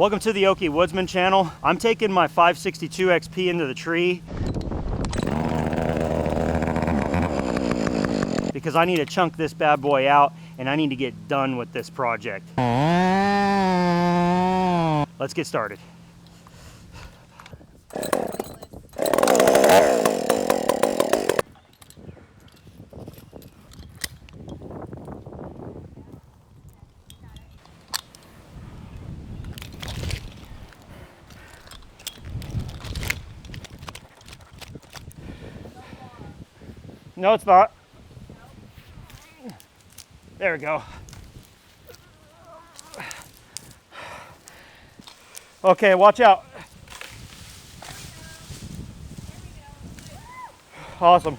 Welcome to the Okie Woodsman channel. I'm taking my 562XP into the tree because I need to chunk this bad boy out and I need to get done with this project. Let's get started. No, it's not. There we go. Okay, watch out. Awesome.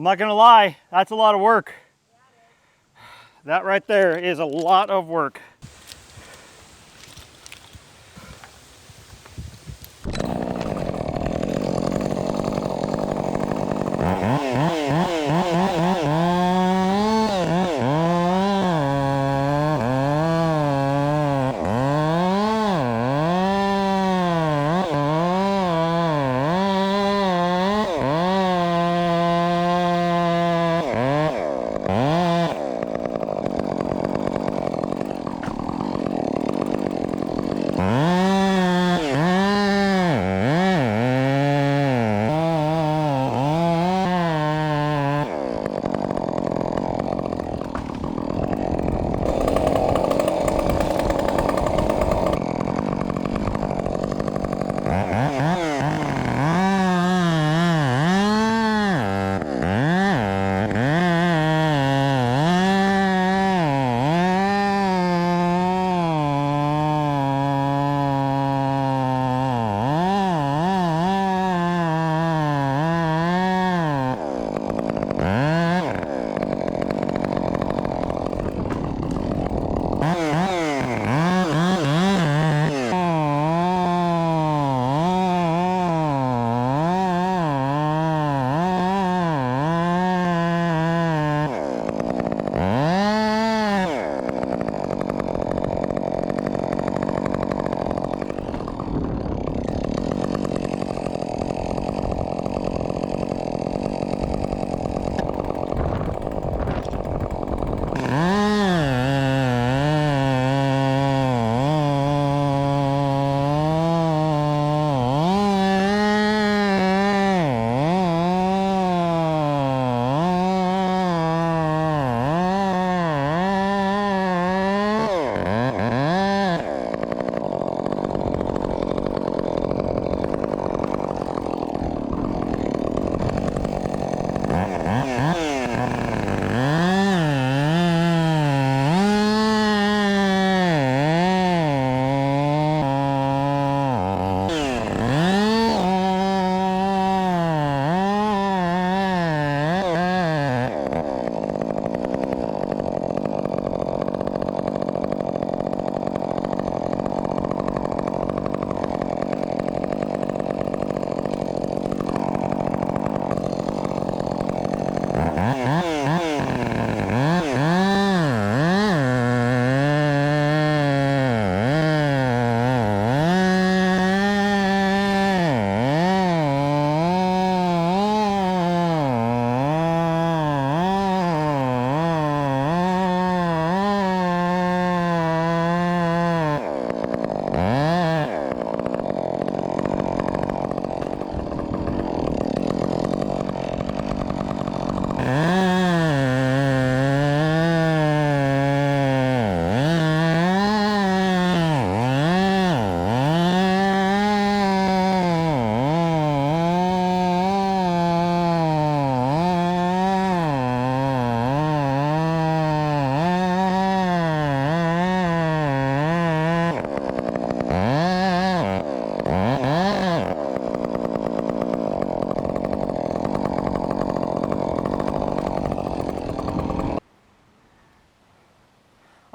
I'm not gonna lie, that's a lot of work. That right there is a lot of work.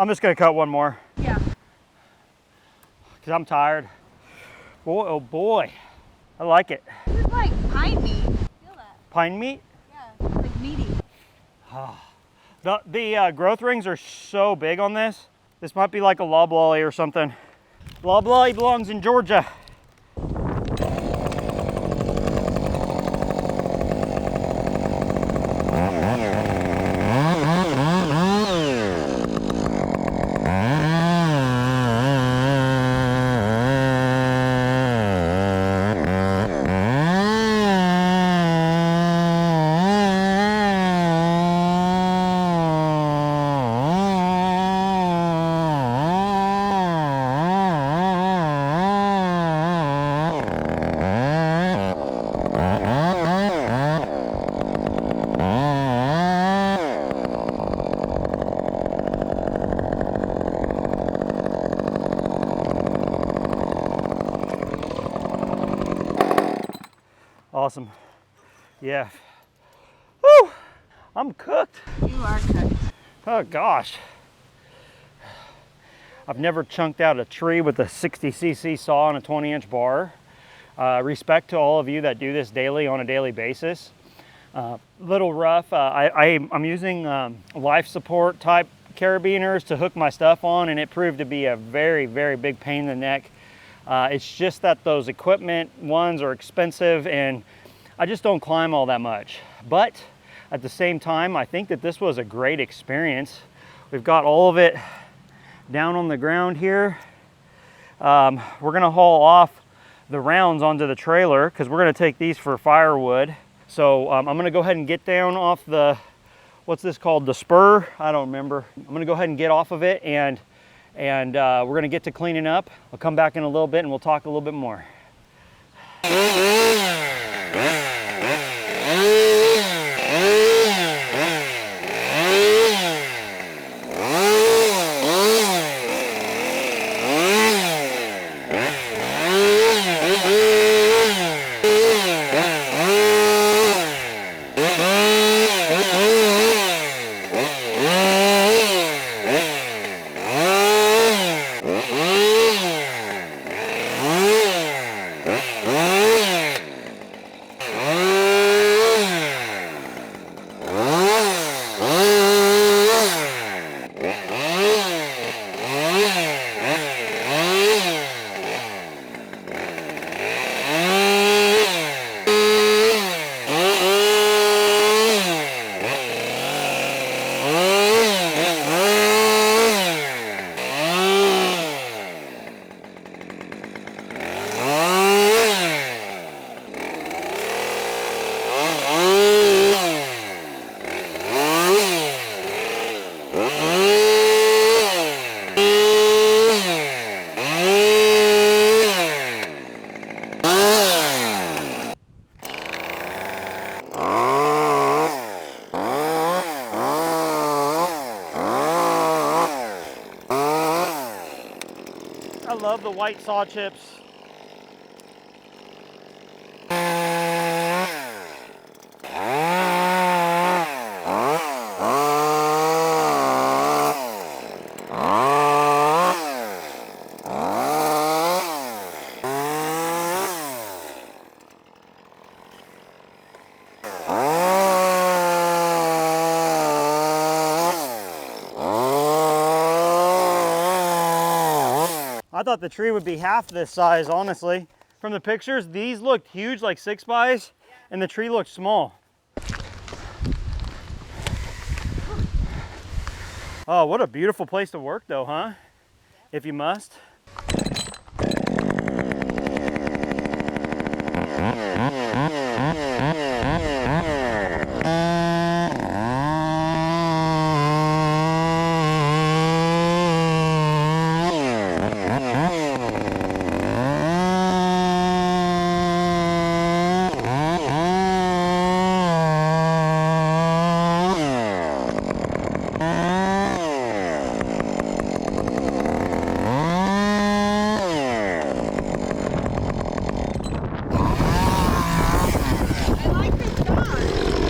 I'm just gonna cut one more. Yeah. Because I'm tired. Boy, oh boy. I like it. This is like pine meat. Feel that? Pine meat? Yeah, it's like meaty. The growth rings are so big on this. This might be like a loblolly or something. Loblolly belongs in Georgia. Awesome. Yeah. Woo! I'm cooked. You are cooked. Oh gosh. I've never chunked out a tree with a 60cc saw and a 20-inch bar. Respect to all of you that do this daily on a daily basis. Little rough. I'm using life support type carabiners to hook my stuff on, and it proved to be a very, very big pain in the neck. It's just that those equipment ones are expensive, and I just don't climb all that much. But at the same time, I think that this was a great experience. We've got all of it down on the ground here. We're gonna haul off the rounds onto the trailer because we're gonna take these for firewood. So I'm gonna go ahead and get down off the, what's this called? The spur? I don't remember. I'm gonna go ahead and get off of it, and we're gonna get to cleaning up. I'll come back in a little bit and we'll talk a little bit more. I love the white saw chips. I thought the tree would be half this size, honestly. From the pictures, these looked huge, like 6x, and the tree looked small. Oh, what a beautiful place to work though, huh? If you must.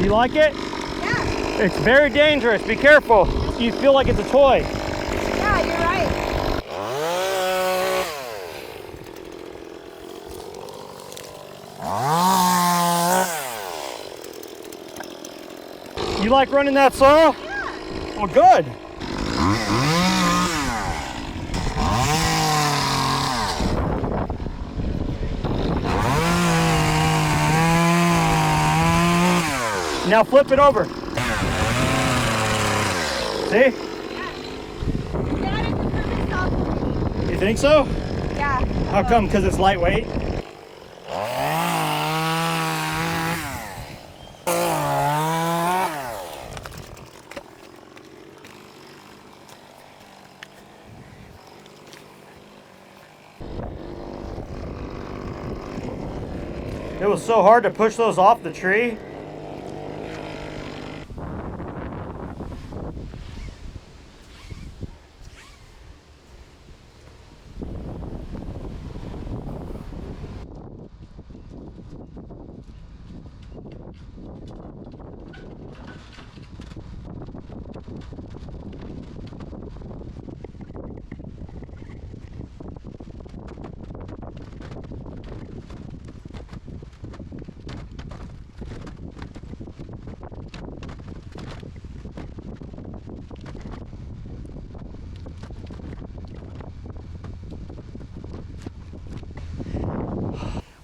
You like it? Yeah. It's very dangerous. Be careful. You feel like it's a toy. Yeah, you're right. You like running that saw? Yeah. Well, good. Now flip it over. See? That is the perfect saw for me. You think so? Yeah. How come? Because it's lightweight? It was so hard to push those off the tree.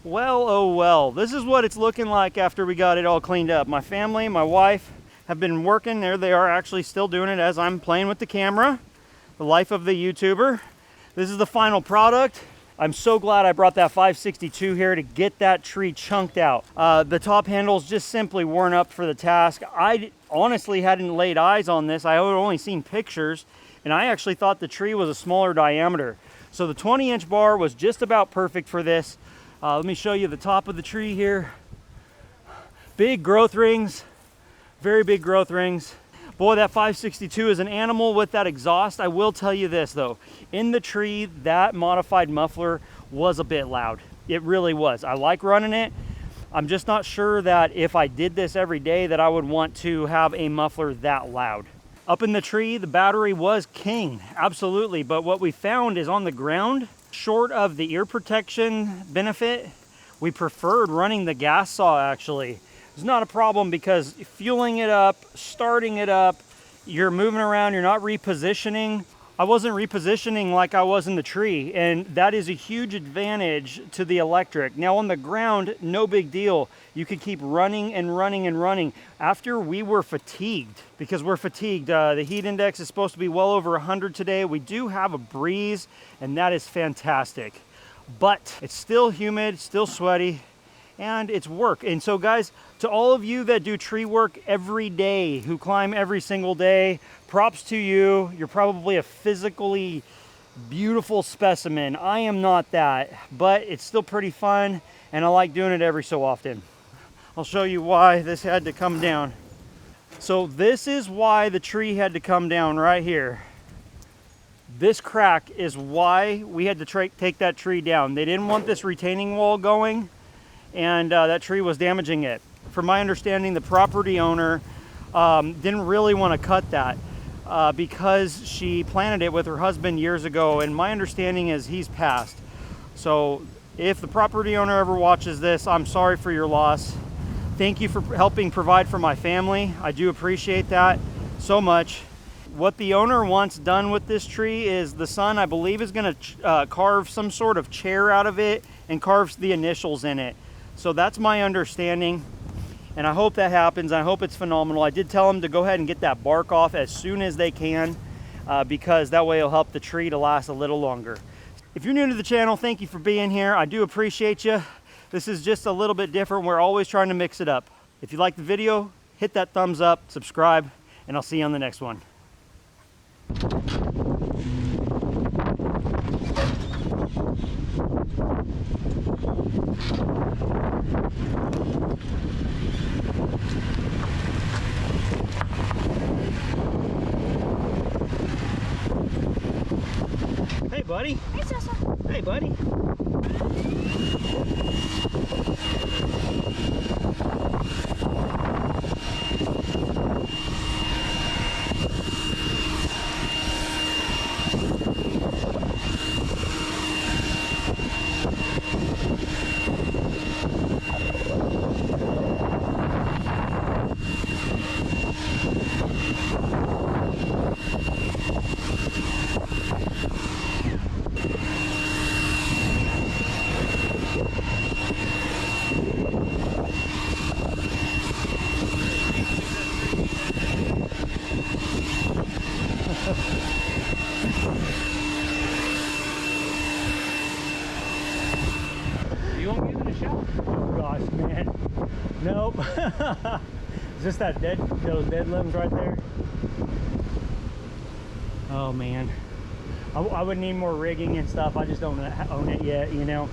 Well, oh well, this is what it's looking like after we got it all cleaned up. My family, my wife have been working. There they are, actually still doing it as I'm playing with the camera. The life of the YouTuber. This is the final product. I'm so glad I brought that 562 here to get that tree chunked out. The top handles just simply weren't up for the task. I honestly hadn't laid eyes on this. I had only seen pictures, and I actually thought the tree was a smaller diameter. So the 20-inch bar was just about perfect for this. Let me show you the top of the tree here. Big growth rings, very big growth rings. Boy, that 562 is an animal with that exhaust. I will tell you this though, in the tree, that modified muffler was a bit loud. It really was. I like running it. I'm just not sure that if I did this every day that I would want to have a muffler that loud. Up in the tree, the battery was king, absolutely. But what we found is on the ground, short of the ear protection benefit, we preferred running the gas saw actually. It's not a problem because fueling it up, starting it up, you're moving around, you're not repositioning. I wasn't repositioning like I was in the tree, and that is a huge advantage to the electric. Now on the ground, no big deal. You could keep running and running and running. After we were fatigued, because we're fatigued, the heat index is supposed to be well over 100 today. We do have a breeze, and that is fantastic. But it's still humid, still sweaty, and it's work. And so guys, to all of you that do tree work every day, who climb every single day, props to you. You're probably a physically beautiful specimen. I am not that, but it's still pretty fun, and I like doing it every so often. I'll show you why this had to come down. So this is why the tree had to come down right here. This crack is why we had to take that tree down. They didn't want this retaining wall going, and that tree was damaging it. From my understanding, the property owner didn't really want to cut that because she planted it with her husband years ago, and my understanding is he's passed. So if the property owner ever watches this, I'm sorry for your loss. Thank you for helping provide for my family. I do appreciate that so much. What the owner wants done with this tree is the son, I believe, is going to carve some sort of chair out of it and carve the initials in it. So that's my understanding, and I hope that happens. I hope it's phenomenal. I did tell them to go ahead and get that bark off as soon as they can because that way it'll help the tree to last a little longer. If you're new to the channel, thank you for being here. I do appreciate you. This is just a little bit different. We're always trying to mix it up. If you like the video, hit that thumbs up, subscribe, and I'll see you on the next one. Hey, buddy. Hey, Sessa. Hey, buddy. You won't give it a shot? Oh gosh, man. Nope. Is this those dead limbs right there? Oh man. I would need more rigging and stuff. I just don't own it yet, you know.